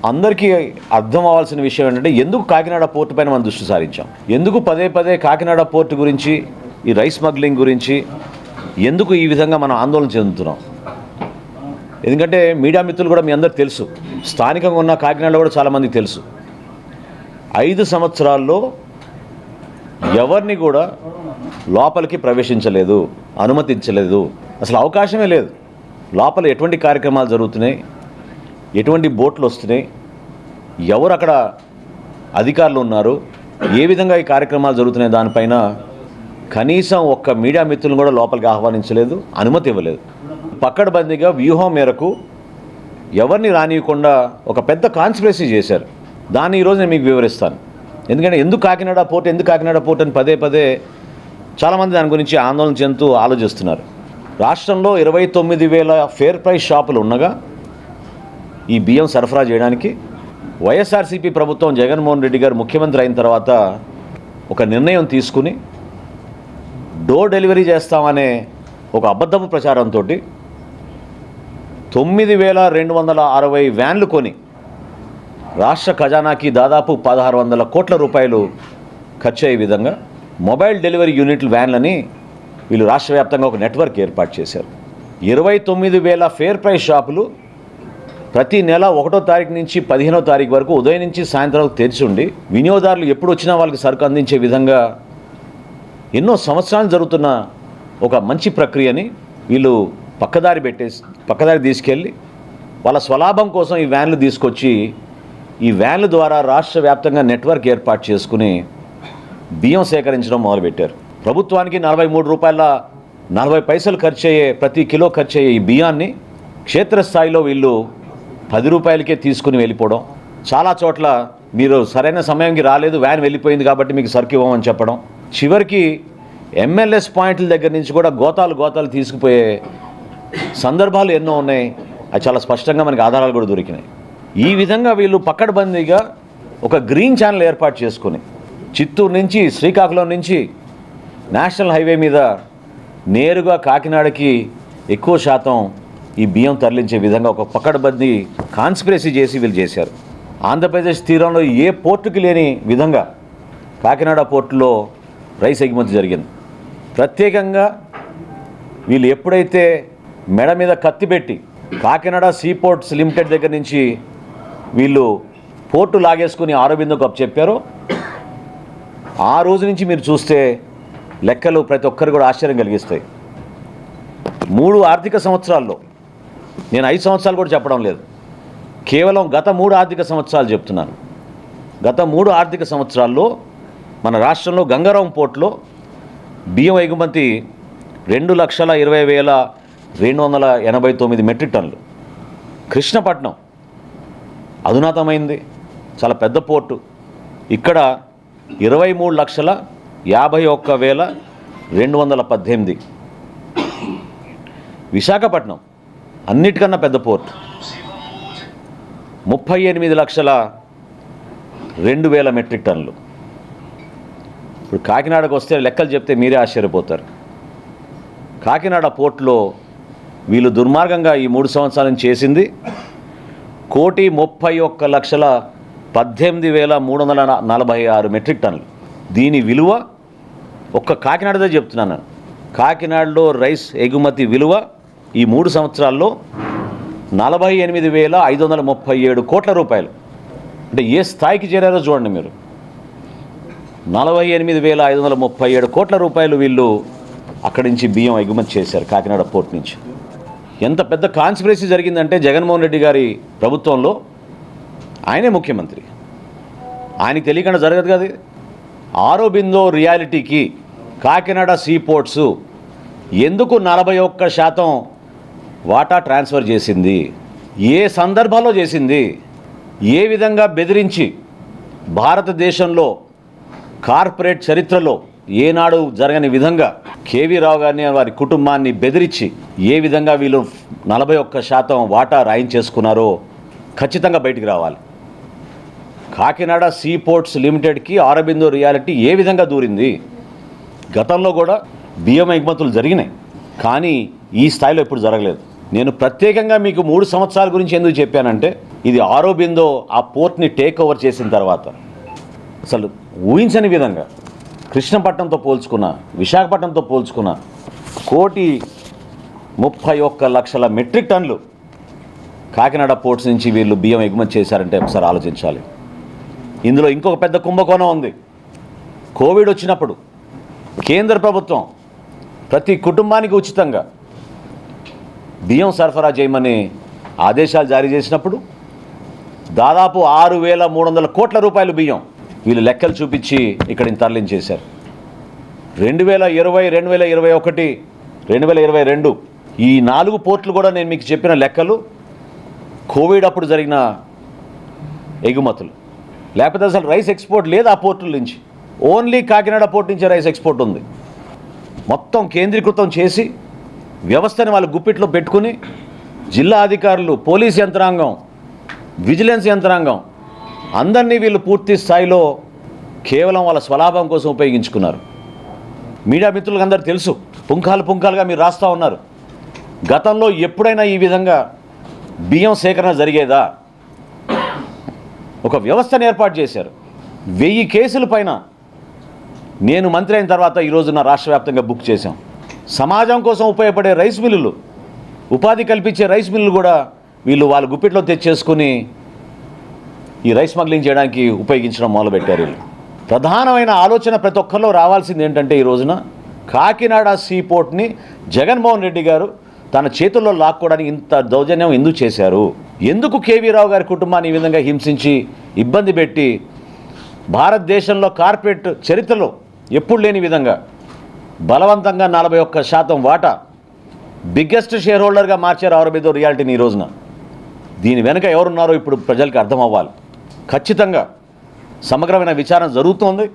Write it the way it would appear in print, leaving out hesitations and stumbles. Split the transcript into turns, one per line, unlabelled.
అందరికీ అర్థం అవ్వాల్సిన విషయం ఏంటంటే ఎందుకు కాకినాడ పోర్టు పైన మనం దృష్టి సారించాం, ఎందుకు పదే పదే కాకినాడ పోర్టు గురించి, ఈ రైస్ స్మగ్లింగ్ గురించి ఎందుకు ఈ విధంగా మనం ఆందోళన చెందుతున్నాం. ఎందుకంటే మీడియా మిత్రులు కూడా మీ అందరికి తెలుసు, స్థానికంగా ఉన్న కాకినాడలో కూడా చాలామందికి తెలుసు, 5 సంవత్సరాల్లో ఎవరిని కూడా లోపలికి ప్రవేశించలేదు, అనుమతించలేదు, అసలు అవకాశమే లేదు. లోపల ఎటువంటి కార్యక్రమాలు జరుగుతున్నాయి, ఎటువంటి బోట్లు వస్తున్నాయి, ఎవరు అక్కడ అధికారులు ఉన్నారు, ఏ విధంగా ఈ కార్యక్రమాలు జరుగుతున్నాయి దానిపైన కనీసం ఒక్క మీడియా మిత్రులను కూడా లోపలికి ఆహ్వానించలేదు, అనుమతి ఇవ్వలేదు. పక్కడబందీగా వ్యూహం మేరకు ఎవరిని రానియకుండా ఒక పెద్ద కాన్స్పిరసీ చేశారు. దాన్ని ఈరోజు నేను మీకు వివరిస్తాను. ఎందుకంటే ఎందుకు కాకినాడ పోర్ట్ అని పదే పదే చాలామంది దాని గురించి ఆందోళన చెందుతూ ఆలోచిస్తున్నారు. రాష్ట్రంలో 29,000 ఫేర్ ప్రైస్ షాపులు ఉండగా ఈ బియ్యం సరఫరా చేయడానికి వైఎస్ఆర్సీపీ ప్రభుత్వం జగన్మోహన్ రెడ్డి గారు ముఖ్యమంత్రి అయిన తర్వాత ఒక నిర్ణయం తీసుకుని డోర్ డెలివరీ చేస్తామనే ఒక అబద్ధపు ప్రచారంతో 9,260 వ్యాన్లు కొని రాష్ట్ర ఖజానాకి దాదాపు 1,600 కోట్ల రూపాయలు ఖర్చు అయ్యే విధంగా మొబైల్ డెలివరీ యూనిట్లు వ్యాన్లని వీళ్ళు రాష్ట్ర వ్యాప్తంగా ఒక నెట్వర్క్ ఏర్పాటు చేశారు. 29,000 ఫేర్ ప్రైస్ షాపులు ప్రతి నెల 1వ తారీఖు నుంచి 15వ తారీఖు వరకు ఉదయం నుంచి సాయంత్రం తెరిచి ఉండి వినియోగదారులు ఎప్పుడు వచ్చినా వాళ్ళకి సరుకు అందించే విధంగా ఎన్నో సంవత్సరాలు జరుగుతున్న ఒక మంచి ప్రక్రియని వీళ్ళు పక్కదారి తీసుకెళ్ళి వాళ్ళ స్వలాభం కోసం ఈ వ్యాన్లు తీసుకొచ్చి ఈ వ్యాన్ల ద్వారా రాష్ట్ర వ్యాప్తంగా నెట్వర్క్ ఏర్పాటు చేసుకుని బియ్యం సేకరించడం మొదలుపెట్టారు. ప్రభుత్వానికి 43 రూపాయల 40 పైసలు ఖర్చు అయ్యే, ప్రతి కిలో ఖర్చు అయ్యే ఈ బియ్యాన్ని క్షేత్రస్థాయిలో వీళ్ళు 10 రూపాయలకే తీసుకుని వెళ్ళిపోవడం, చాలా చోట్ల మీరు సరైన సమయానికి రాలేదు, వ్యాన్ వెళ్ళిపోయింది కాబట్టి మీకు సరుకు ఇవ్వమని చెప్పడం, చివరికి ఎంఎల్ఎస్ పాయింట్ల దగ్గర నుంచి కూడా గోతాలు తీసుకుపోయే సందర్భాలు ఎన్నో ఉన్నాయి. అది చాలా స్పష్టంగా మనకి ఆధారాలు కూడా దొరికినాయి. ఈ విధంగా వీళ్ళు పక్కడబందీగా ఒక గ్రీన్ ఛానల్ ఏర్పాటు చేసుకుని చిత్తూరు నుంచి, శ్రీకాకుళం నుంచి నేషనల్ హైవే మీద నేరుగా కాకినాడకి ఎక్కువ శాతం ఈ బియ్యం తరలించే విధంగా ఒక పక్కడబందీ కాన్స్పిరసీ చేసి వీళ్ళు చేశారు. ఆంధ్రప్రదేశ్ తీరంలో ఏ పోర్టుకి లేని విధంగా కాకినాడ పోర్టులో రైస్ ఎగుమతి జరిగింది. ప్రత్యేకంగా వీళ్ళు ఎప్పుడైతే మెడ మీద కత్తి పెట్టి కాకినాడ సీ పోర్ట్స్ లిమిటెడ్ దగ్గర నుంచి వీళ్ళు పోర్టు లాగేసుకుని ఆరోబిందోకు చెప్పారో ఆ రోజు నుంచి మీరు చూస్తే లెక్కలు ప్రతి ఒక్కరు కూడా ఆశ్చర్యం కలిగిస్తాయి. 3 ఆర్థిక సంవత్సరాల్లో, నేను 5 సంవత్సరాలు కూడా చెప్పడం లేదు, కేవలం గత 3 ఆర్థిక సంవత్సరాలు చెప్తున్నాను. గత 3 ఆర్థిక సంవత్సరాల్లో మన రాష్ట్రంలో గంగారాం పోర్టులో బియ్యం ఎగుమతి 2,20,289 మెట్రిక్ టన్నులు. కృష్ణపట్నం అధునాతమైంది, చాలా పెద్ద పోర్టు, ఇక్కడ 23,51,218. విశాఖపట్నం అన్నిటికన్నా పెద్ద పోర్టు, 38,02,000 మెట్రిక్ టన్నులు. ఇప్పుడు కాకినాడకు వస్తే లెక్కలు చెప్తే మీరే ఆశ్చర్యపోతారు. కాకినాడ పోర్టులో వీళ్ళు దుర్మార్గంగా ఈ 3 సంవత్సరాల నుంచి చేసింది 1,31,18,346 మెట్రిక్ టన్నులు. దీని విలువ ఒక్క కాకినాడదే చెప్తున్నాను, కాకినాడలో రైస్ ఎగుమతి విలువ ఈ 3 సంవత్సరాల్లో 48,537 కోట్ల రూపాయలు. అంటే ఏ స్థాయికి చేరారో చూడండి మీరు. 48,537 కోట్ల రూపాయలు వీళ్ళు అక్కడి నుంచి బియ్యం ఎగుమతి చేశారు కాకినాడ పోర్ట్ నుంచి. ఎంత పెద్ద కాన్స్పిరసీ జరిగిందంటే జగన్మోహన్ రెడ్డి గారి ప్రభుత్వంలో, ఆయనే ముఖ్యమంత్రి, ఆయనకి తెలియకుండా జరగదు కదా. ఆరోబిందో రియాలిటీకి కాకినాడ సీ పోర్ట్స్ ఎందుకు 41% వాటా ట్రాన్స్ఫర్ చేసింది, ఏ సందర్భంలో చేసింది, ఏ విధంగా బెదిరించి భారతదేశంలో కార్పొరేట్ చరిత్రలో ఏనాడు జరగని విధంగా కేవీ రావు గారిని వారి కుటుంబాన్ని బెదిరించి ఏ విధంగా వీళ్ళు 41% వాటా రాయించేసుకున్నారో ఖచ్చితంగా బయటికి రావాలి. కాకినాడ సీ పోర్ట్స్ లిమిటెడ్కి ఆరోబిందో రియాలిటీ ఏ విధంగా దూరింది. గతంలో కూడా బియ్యం ఎగుమతులు జరిగినాయి, కానీ ఈ స్థాయిలో ఎప్పుడు జరగలేదు. నేను ప్రత్యేకంగా మీకు 3 సంవత్సరాల గురించి ఎందుకు చెప్పానంటే, ఇది ఆరోబిందో ఆ పోర్ట్ని టేక్ ఓవర్ చేసిన తర్వాత అసలు ఊహించని విధంగా కృష్ణపట్నంతో పోల్చుకున్న, విశాఖపట్నంతో పోల్చుకున్న 1,31,00,000 మెట్రిక్ టన్నులు కాకినాడ పోర్ట్స్ నుంచి వీళ్ళు బియ్యం ఎగుమతి చేశారంటే ఒకసారి ఆలోచించాలి. ఇందులో ఇంకొక పెద్ద కుంభకోణం ఉంది. కోవిడ్ వచ్చినప్పుడు కేంద్ర ప్రభుత్వం ప్రతి కుటుంబానికి ఉచితంగా బియ్యం సరఫరా చేయమని ఆదేశాలు జారీ చేసినప్పుడు దాదాపు 6,300 కోట్ల రూపాయలు బియ్యం వీళ్ళు లెక్కలు చూపించి ఇక్కడిని తరలించేశారు. 2020, 2021, 2022 ఈ 4 పోర్ట్లు కూడా నేను మీకు చెప్పిన లెక్కలు కోవిడ్ అప్పుడు జరిగిన ఎగుమతులు. లేకపోతే అసలు రైస్ ఎక్స్పోర్ట్ లేదు ఆ పోర్టుల నుంచి. ఓన్లీ కాకినాడ పోర్ట్ నుంచి రైస్ ఎక్స్పోర్ట్ ఉంది. మొత్తం కేంద్రీకృతం చేసి వ్యవస్థని వాళ్ళు గుప్పిట్లో పెట్టుకుని జిల్లా అధికారులు, పోలీస్ యంత్రాంగం, విజిలెన్స్ యంత్రాంగం అందరినీ వీళ్ళు పూర్తి స్థాయిలో కేవలం వాళ్ళ స్వలాభం కోసం ఉపయోగించుకున్నారు. మీడియా మిత్రులకు అందరూ తెలుసు, పుంఖాలుగా మీరు రాస్తూ ఉన్నారు. గతంలో ఎప్పుడైనా ఈ విధంగా బియ్యం సేకరణ జరిగేదా? ఒక వ్యవస్థను ఏర్పాటు చేశారు. 1000 కేసుల పైన నేను మంత్రి అయిన తర్వాత ఈరోజు నా రాష్ట్ర వ్యాప్తంగా బుక్ చేశాం. సమాజం కోసం ఉపయోగపడే రైస్ మిల్లులు, ఉపాధి కల్పించే రైస్ మిల్లులు కూడా వీళ్ళు వాళ్ళ గుప్పిట్లో తెచ్చేసుకుని ఈ రైస్ స్మగ్లింగ్ చేయడానికి ఉపయోగించడం మొదలుపెట్టారు. వీళ్ళు ప్రధానమైన ఆలోచన ప్రతి ఒక్కరిలో రావాల్సింది ఏంటంటే, ఈ రోజున కాకినాడ సీ పోర్ట్ని జగన్మోహన్ రెడ్డి గారు తన చేతుల్లో లాక్కోవడానికి ఇంత దౌర్జన్యం ఎందుకు చేశారు? ఎందుకు కేవీ రావు గారి కుటుంబాన్ని ఈ విధంగా హింసించి ఇబ్బంది పెట్టి భారతదేశంలో కార్పొరేట్ చరిత్రలో ఎప్పుడు లేని విధంగా బలవంతంగా 41% వాటా బిగ్గెస్ట్ షేర్ హోల్డర్గా మార్చారు ఆరోబిందో రియాలిటీని ఈ రోజున. దీని వెనుక ఎవరున్నారో ఇప్పుడు ప్రజలకు అర్థం అవ్వాలి. ఖచ్చితంగా సమగ్రమైన విచారణ జరుగుతోంది.